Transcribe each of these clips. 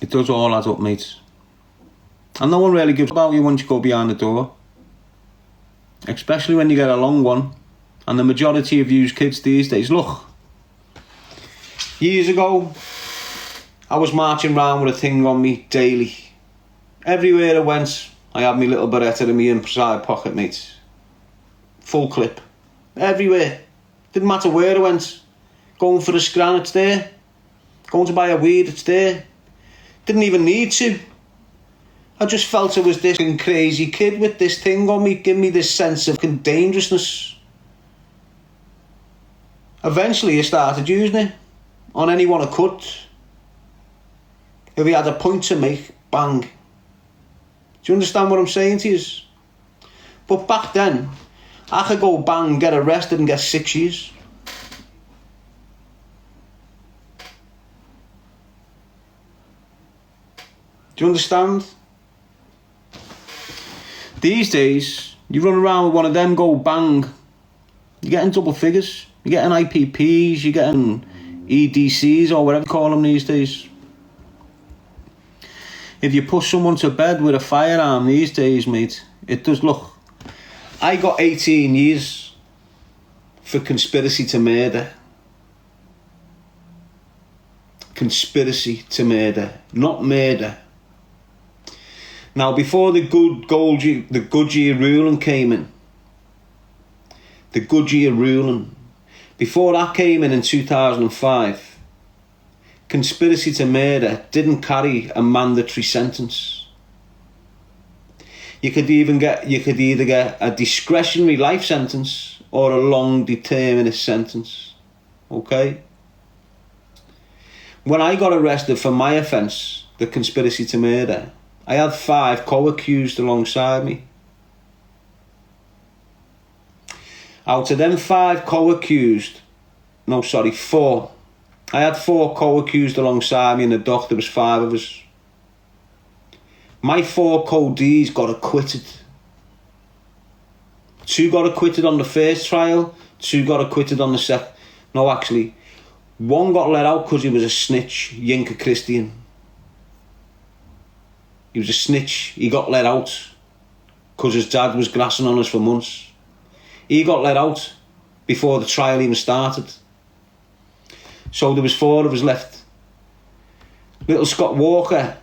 It does all add up, mate. And no one really gives about you once you go behind the door. Especially when you get a long one. And the majority of you kids these days, look. Years ago, I was marching around with a thing on me daily. Everywhere I went, I had my little Beretta in my inside pocket, mate. Full clip. Everywhere. Didn't matter where I went. Going for a scran, it's there. Going to buy a weed, it's there. Didn't even need to. I just felt I was this crazy kid with this thing on me, giving me this sense of dangerousness. Eventually I started using it on anyone I could. If he had a point to make, bang. Do you understand what I'm saying to you? But back then, I could go bang, get arrested and get 6 years. Do you understand? These days, you run around with one of them, go bang, you're getting double figures. You're getting IPPs, you're getting EDCs or whatever you call them these days. If you push someone to bed with a firearm these days, mate, it does look. I got 18 years for conspiracy to murder. Conspiracy to murder, not murder. Now, before the Goodyear ruling came in, before that came in 2005, conspiracy to murder didn't carry a mandatory sentence. You could either get a discretionary life sentence or a long determinate sentence. Okay? When I got arrested for my offence, the conspiracy to murder, I had 5 co-accused alongside me. Out of them 5 co-accused, 4. I had 4 co-accused alongside me in the dock. There was 5 of us. My 4 co-Ds got acquitted. 2 got acquitted on the first trial, 2 got acquitted on the second. No, actually, 1 got let out because he was a snitch, Yinka Christian. He was a snitch. He got let out because his dad was grassing on us for months. He got let out before the trial even started. So there was 4 of us left. Little Scott Walker,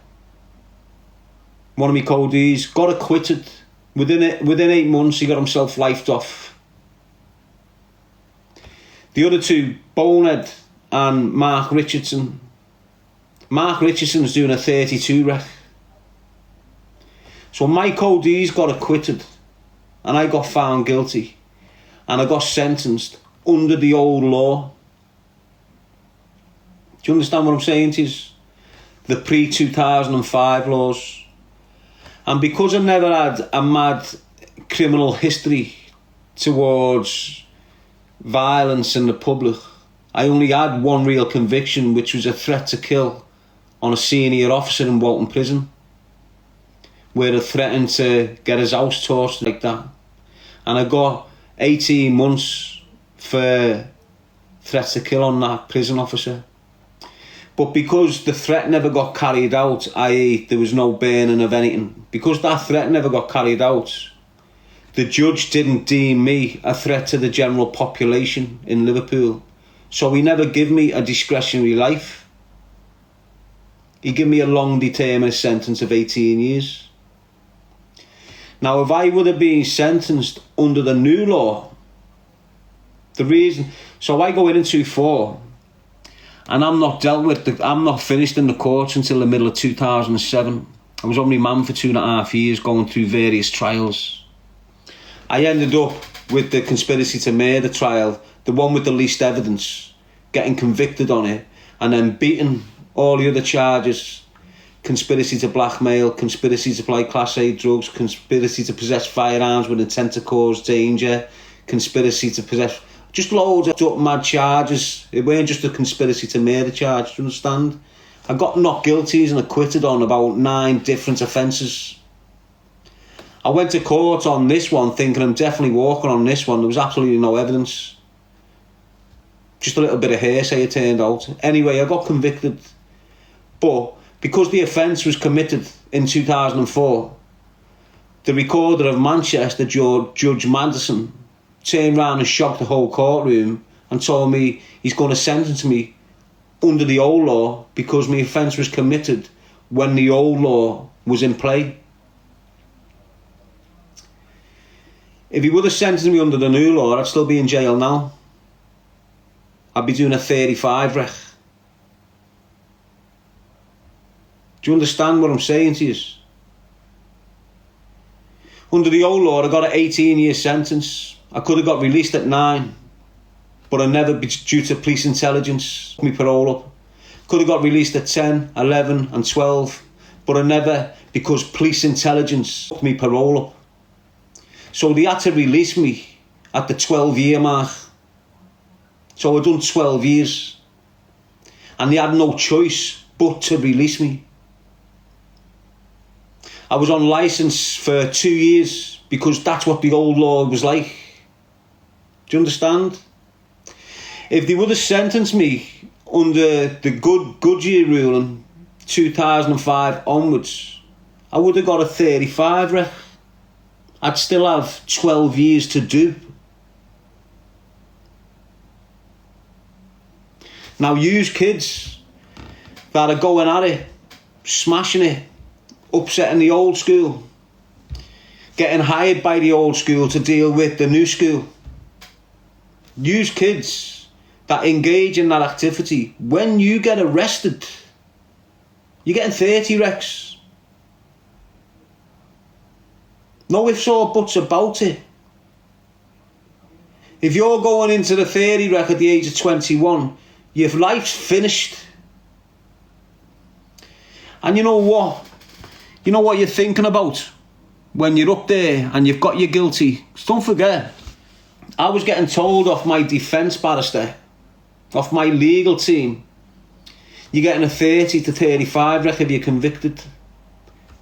one of my co-Ds, got acquitted. Within 8 months, he got himself lifed off. The other 2, Bonehead and Mark Richardson. Mark Richardson's doing a 32 rec. So my co-Ds got acquitted and I got found guilty and I got sentenced under the old law. Do you understand what I'm saying to you? The pre-2005 laws. And because I never had a mad criminal history towards violence in the public, I only had one real conviction, which was a threat to kill on a senior officer in Walton Prison, where I threatened to get his house torched like that. And I got 18 months for threats to kill on that prison officer. But because the threat never got carried out, i.e. there was no burning of anything, because that threat never got carried out, the judge didn't deem me a threat to the general population in Liverpool. So he never gave me a discretionary life. He gave me a long determined sentence of 18 years. Now, if I would have been sentenced under the new law, the reason... So I go in 2-4, and I'm not finished in the courts until the middle of 2007. I was on remand for 2.5 years, going through various trials. I ended up with the conspiracy to murder trial, the one with the least evidence, getting convicted on it, and then beaten all the other charges. Conspiracy to blackmail, conspiracy to supply Class A drugs, conspiracy to possess firearms with intent to cause danger, conspiracy to possess... Just loads of mad charges. It weren't just a conspiracy to murder charge, do you understand? I got not guilties and acquitted on about 9 different offences. I went to court on this one thinking I'm definitely walking on this one. There was absolutely no evidence. Just a little bit of hearsay, it turned out. Anyway, I got convicted. But Because the offence was committed in 2004, the recorder of Manchester, Judge Madison, turned round and shocked the whole courtroom and told me he's going to sentence me under the old law because my offence was committed when the old law was in play. If he would have sentenced me under the new law, I'd still be in jail now. I'd be doing a 35 rec. Do you understand what I'm saying to you? Under the old law, I got an 18-year sentence. I could have got released at 9, but I never, due to police intelligence, me parole up. Could have got released at 10, 11 and 12, but I never, because police intelligence put me parole up. So they had to release me at the 12-year mark. So I'd done 12 years. And they had no choice but to release me. I was on licence for 2 years because that's what the old law was like. Do you understand? If they would have sentenced me under the Goodyear ruling, 2005 onwards, I would have got a 35 rec. I'd still have 12 years to do. Now, use kids that are going at it, smashing it, upsetting the old school, getting hired by the old school to deal with the new school. Use kids that engage in that activity. When you get arrested, you're getting 30 recs. No ifs or buts about it. If you're going into the 30 rec at the age of 21, your life's finished. And you know what? You know what you're thinking about when you're up there and you've got your guilty. Don't forget, I was getting told off my defence barrister, off my legal team, you're getting a 30 to 35 rec if you're convicted.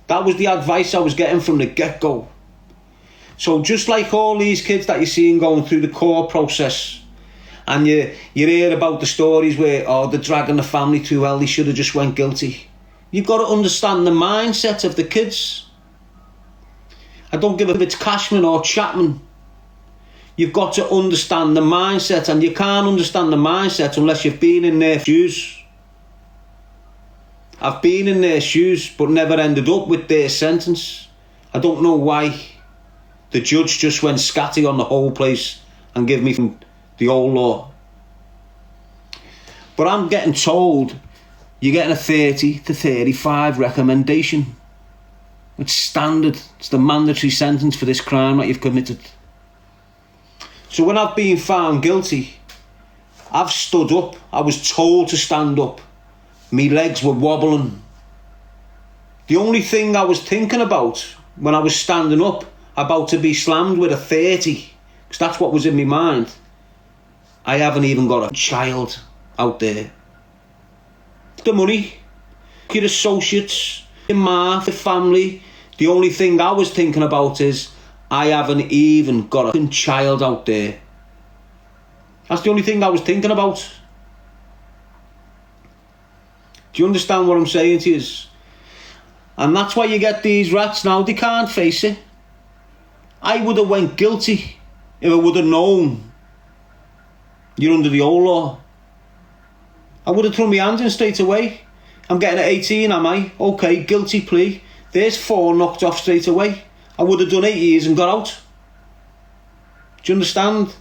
That was the advice I was getting from the get-go. So just like all these kids that you're seeing going through the court process, and you hear about the stories where, oh, they're dragging the family too well, they should have just went guilty. You've got to understand the mindset of the kids. I don't give a if it's Cashman or Chapman. You've got to understand the mindset, and you can't understand the mindset unless you've been in their shoes. I've been in their shoes, but never ended up with their sentence. I don't know why. The judge just went scatty on the whole place and gave me from the old law. But I'm getting told you're getting a 30 to 35 recommendation. It's standard. It's the mandatory sentence for this crime that you've committed. So when I've been found guilty, I've stood up. I was told to stand up. My legs were wobbling. The only thing I was thinking about when I was standing up, about to be slammed with a 30, because that's what was in my mind, I haven't even got a child out there. The money, your associates, your ma, your family, the only thing I was thinking about is I haven't even got a child out there. That's the only thing I was thinking about. Do you understand what I'm saying to you? And that's why you get these rats now, they can't face it. I would have went guilty if I would have known you're under the old law. I would have thrown my hands in straight away. I'm getting at 18, am I? Okay, guilty plea. There's 4 knocked off straight away. I would have done 8 years and got out. Do you understand?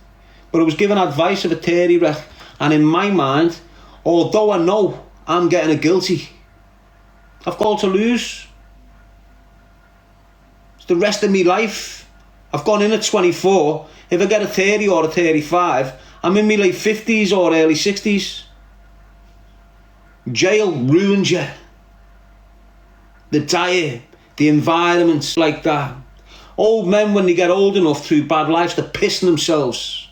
But I was given advice of a 30 rec, and in my mind, although I know I'm getting a guilty, I've got all to lose. It's the rest of my life. I've gone in at 24. If I get a 30 or a 35, I'm in my late 50s or early 60s. Jail ruins you. The diet, the environments like that. Old men, when they get old enough through bad lives, they're pissing themselves.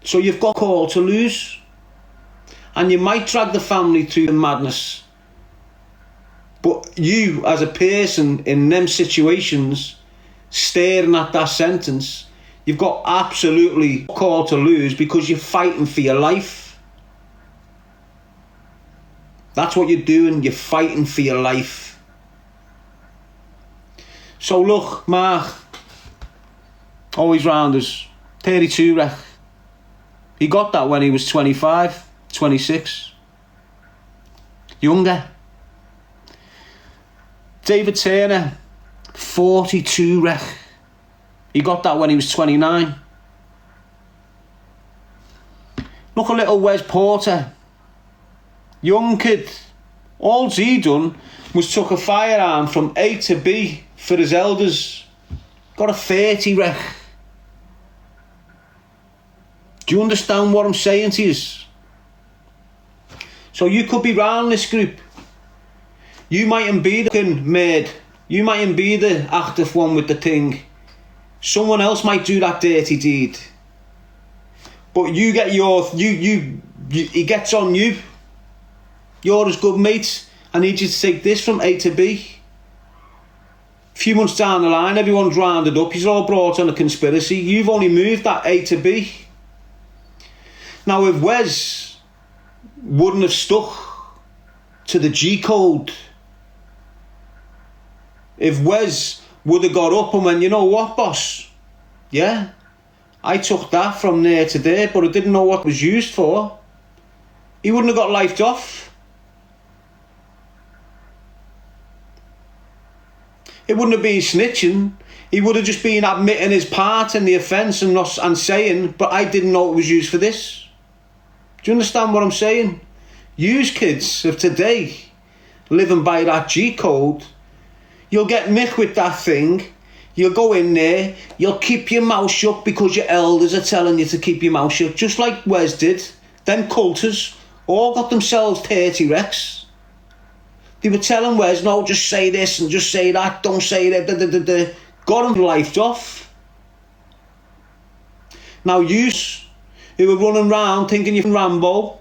So you've got all to lose. And you might drag the family through the madness. But you, as a person in them situations, staring at that sentence, you've got absolutely all to lose because you're fighting for your life. That's what you're doing. You're fighting for your life. So look, Mark, always round us, 32 rec. He got that when he was 25, 26. Younger. David Turner, 42 rec. He got that when he was 29. Look at little Wes Porter. Young kid. All he done was took a firearm from A to B for his elders. Got a 30 rec. Do you understand what I'm saying to you? So you could be round this group. You mightn't be the maid. You mightn't be the active one with the thing. Someone else might do that dirty deed. But you get your... he gets on you. You're his good mate. I need you to take this from A to B. A few months down the line, everyone's rounded up. He's all brought on a conspiracy. You've only moved that A to B. Now, if Wes wouldn't have stuck to the G code, if Wes would have got up and went, you know what, boss? Yeah, I took that from there to there, but I didn't know what it was used for. He wouldn't have got lifed off. It wouldn't have been snitching. He would have just been admitting his part in the offence and saying, but I didn't know it was used for this. Do you understand what I'm saying? Yous kids of today, living by that G code, you'll get mick with that thing, you'll go in there, you'll keep your mouth shut because your elders are telling you to keep your mouth shut, just like Wes did. Them culters all got themselves 30 recs. They were telling Wes, no, just say this and just say that, don't say that, Got him lifed off. Now yous who were running round thinking you're Rambo,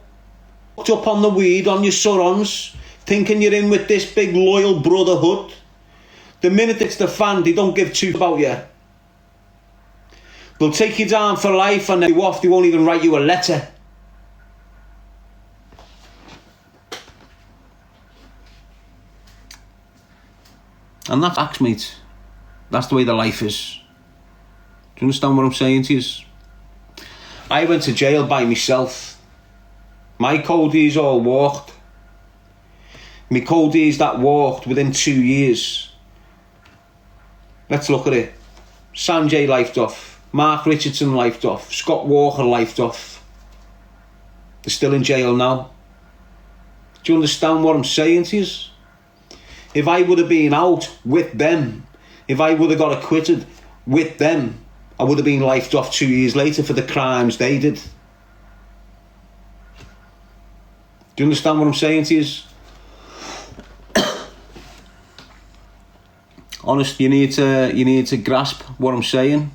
hooked up on the weed on your surrons, thinking you're in with this big loyal brotherhood, the minute it's the fan, they don't give two about you. They'll take you down for life and then you off, they won't even write you a letter. And that's facts, mate. That's the way the life is. Do you understand what I'm saying to you? I went to jail by myself. My coldies all walked. My coldies that walked within 2 years. Let's look at it. Sanjay lifed off. Mark Richardson lifed off. Scott Walker lifed off. They're still in jail now. Do you understand what I'm saying to you? If I would have been out with them, if I would have got acquitted with them, I would have been lifed off 2 years later for the crimes they did. Do you understand what I'm saying to you? Honest, you need to grasp what I'm saying.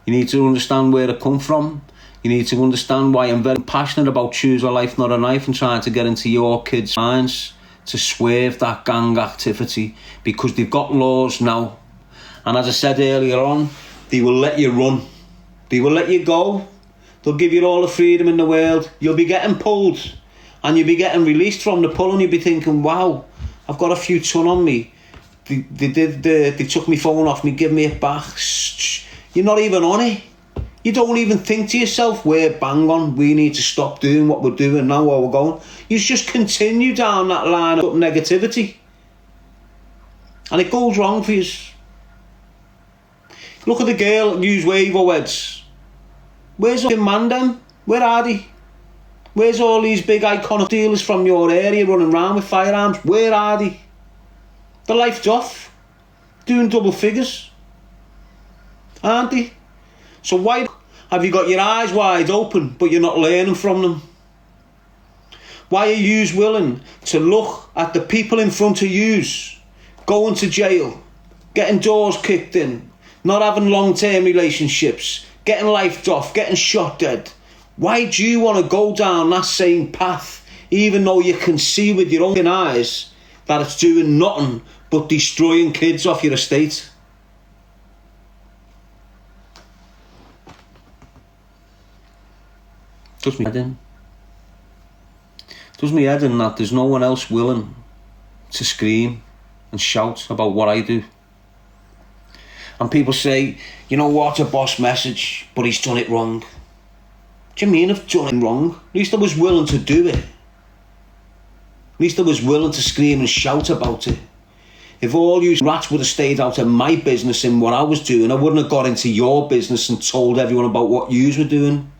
You need to understand where I come from. You need to understand why I'm very passionate about choose a life, not a knife, and trying to get into your kids' minds to swerve that gang activity, because they've got laws now. And as I said earlier on, they will let you run. They will let you go. They'll give you all the freedom in the world. You'll be getting pulled and you'll be getting released from the pull and you'll be thinking, wow, I've got a few ton on me. They took my phone off me, give me it back. You're not even on it. You don't even think to yourself, we're bang on, we need to stop doing what we're doing now while we're going. You just continue down that line of negativity. And it goes wrong for you. Look at the girl use Wavo heads. Where's the man them? Where are they? Where's all these big iconic dealers from your area running around with firearms? Where are they? They're lifed off. Doing double figures. Aren't they? So why have you got your eyes wide open but you're not learning from them? Why are yous willing to look at the people in front of yous going to jail, getting doors kicked in, not having long-term relationships, getting lifed off, getting shot dead? Why do you want to go down that same path even though you can see with your own eyes that it's doing nothing but destroying kids off your estate? Touch me head in. Does me head in that there's no one else willing to scream and shout about what I do. And people say, you know what, a boss message, but he's done it wrong. What do you mean I've done it wrong? At least I was willing to do it. At least I was willing to scream and shout about it. If all you rats would have stayed out of my business and what I was doing, I wouldn't have got into your business and told everyone about what yous were doing.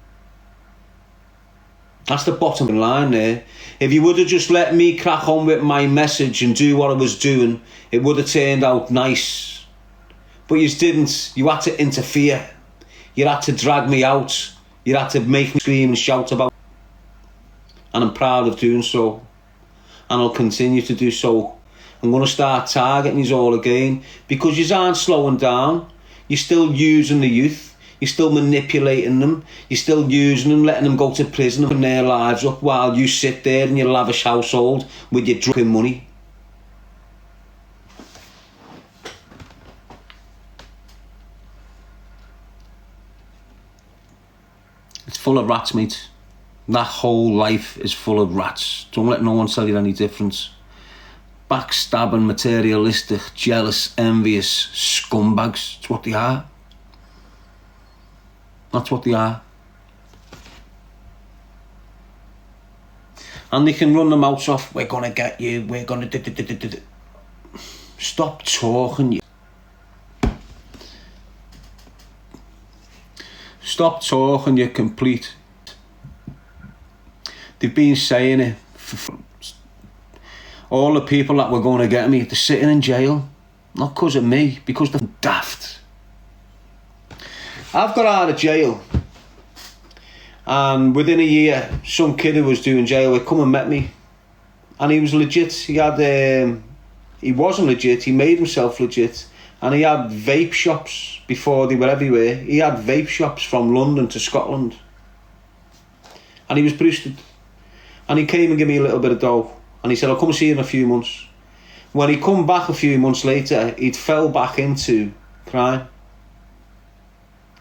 That's the bottom line there. If you would have just let me crack on with my message and do what I was doing, it would have turned out nice. But you didn't. You had to interfere. You had to drag me out. You had to make me scream and shout about it. And I'm proud of doing so. And I'll continue to do so. I'm going to start targeting you all again, because you aren't slowing down. You're still using the youth. You're still manipulating them. You're still using them, letting them go to prison and putting their lives up while you sit there in your lavish household with your drunken money. It's full of rats, mate. That whole life is full of rats. Don't let no one tell you any different. Backstabbing, materialistic, jealous, envious scumbags. It's what they are. That's what they are. And they can run their mouths off. We're going to get you. We're going to... Stop talking, you. Stop talking, you complete. They've been saying it. All the people that were going to get me, they're sitting in jail. Not because of me, because they're daft. I've got out of jail, and within a year, some kid who was doing jail would come and met me, and he was legit. He wasn't legit. He made himself legit, and he had vape shops before they were everywhere. He had vape shops from London to Scotland, and he was boosted. And he came and gave me a little bit of dough, and he said, "I'll come and see you in a few months." When he come back a few months later, he'd fell back into crime.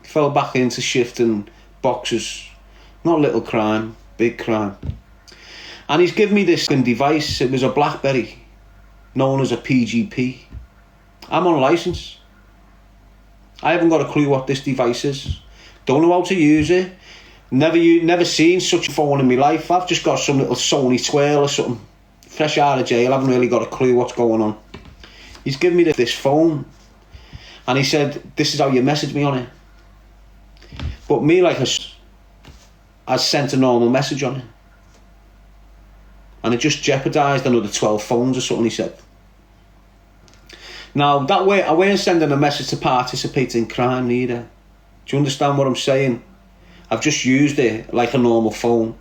Fell back into shifting boxes. Not little crime, big crime. And he's given me this device. It was a BlackBerry, known as a PGP. I'm on licence. I haven't got a clue what this device is. Don't know how to use it. Never seen such a phone in my life. I've just got some little Sony twirl or something. Fresh out of jail, I haven't really got a clue what's going on. He's given me this phone, and he said, "This is how you message me on it." But me, I sent a normal message on it. And it just jeopardised another 12 phones or something, he said. Now, that way, I weren't sending a message to participate in crime neither. Do you understand what I'm saying? I've just used it like a normal phone.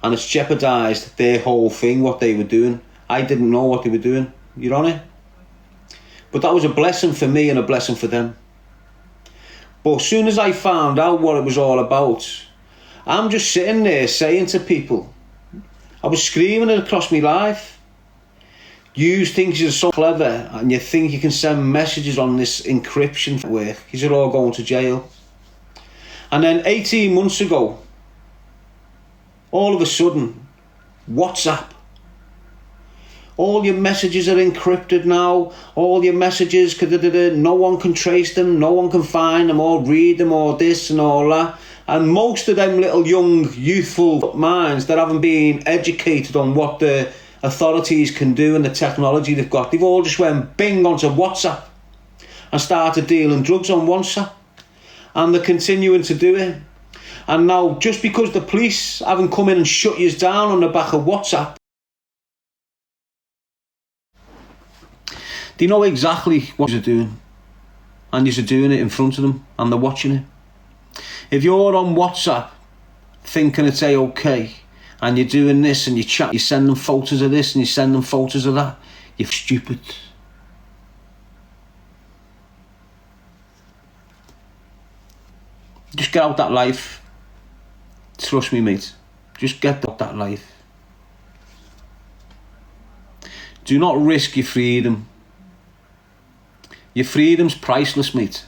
And it's jeopardised their whole thing, what they were doing. I didn't know what they were doing. You're on it? But that was a blessing for me and a blessing for them. But as soon as I found out what it was all about, I'm just sitting there saying to people, I was screaming it across my life. You think you're so clever and you think you can send messages on this encryption network because you're all going to jail. And then 18 months ago, all of a sudden, WhatsApp. All your messages are encrypted now. All your messages, no one can trace them, no one can find them or read them or this and all that. And most of them little young, youthful minds that haven't been educated on what the authorities can do and the technology they've got, they've all just went bing onto WhatsApp and started dealing drugs on WhatsApp. And they're continuing to do it. And now, just because the police haven't come in and shut you down on the back of WhatsApp, they know exactly what you're doing. And you're doing it in front of them, and they're watching it. If you're on WhatsApp thinking it's A-OK, and you're doing this and you chat, you're sending photos of this and you're sending photos of that, you're stupid. Just get out that life. Trust me, mate. Just get out that life. Do not risk your freedom. Your freedom's priceless, mate.